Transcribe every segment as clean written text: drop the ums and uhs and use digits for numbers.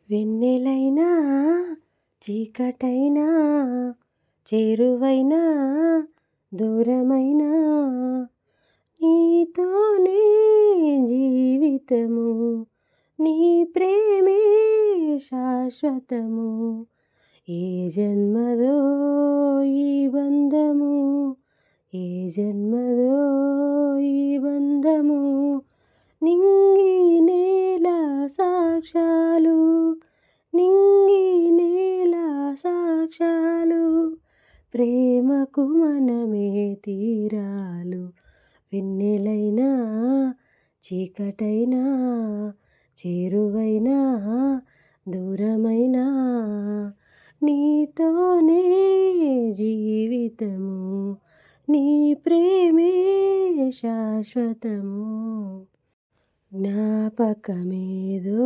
వెన్నెలైనా చీకటైనా చేరువైనా దూరమైనా నీతోనే జీవితము, నీ ప్రేమే శాశ్వతము. ఏ జన్మదో ఈ బంధము, ఏ జన్మదో ఈ బంధము. నింగి నేల సాక్ష్యాలు, నింగి నేల సాక్ష్యాలు, ప్రేమకు మనమే తీరాలు. వెన్నెలైనా చీకటైనా చేరువైనా దూరమైనా నీతోనే జీవితము, నీ ప్రేమే శాశ్వతము. జ్ఞాపకమేదో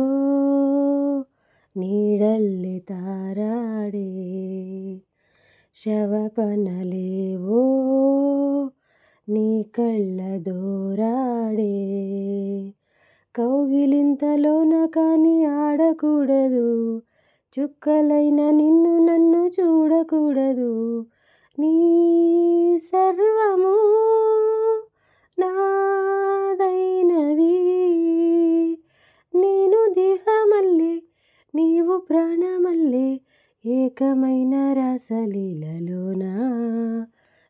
నీడల్లే తారాడే, శవపనలేవో నీ కళ్ళ దోరాడే. కౌగిలింతలోన కానీ ఆడకూడదు, చుక్కలైన నిన్ను నన్ను చూడకూడదు. నీ సర్వము నాదైనది, నేను దేహమల్లే నీవు ప్రాణమల్లే, ఏకమైన రాసలీలలోన.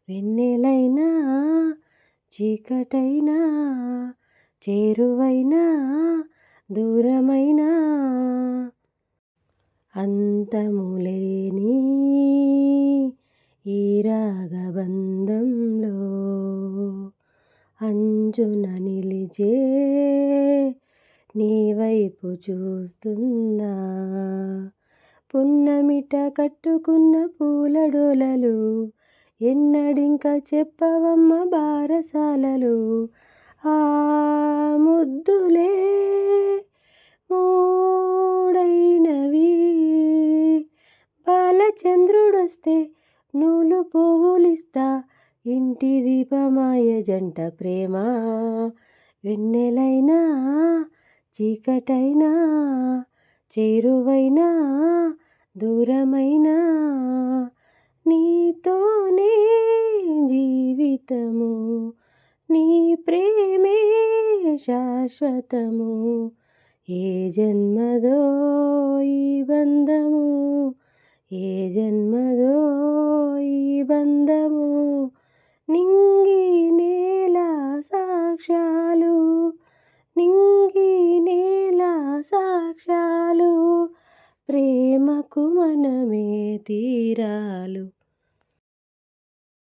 వెన్నెలైనా చీకటైనా చేరువైనా దూరమైనా అంతములేని ఈ రాగబంధంలో అంచున నిలిచే నీ వైపు చూస్తున్నా. పున్నమిట కట్టుకున్న పూలడోలలు ఎన్నడింక చెప్పవమ్మ బారసాలలు. ఆ ముద్దులే మూడైనవి, బాలచంద్రుడొస్తే నూలు పోగులిస్తా, ఇంటి దీపమాయ జంట ప్రేమ. వెన్నెలైనా చీకటైనా చేరువైనా దూరమైనా నీతోనే జీవితము, నీ ప్రేమే శాశ్వతము. ఏ జన్మదో ఈ బంధము, ఏ జన్మదో ఈ బంధము. నింగి నేల సాక్ష్యాలు, నింగి నేల సాక్ష్యాలు, ప్రేమకు మనమే తీరాలు.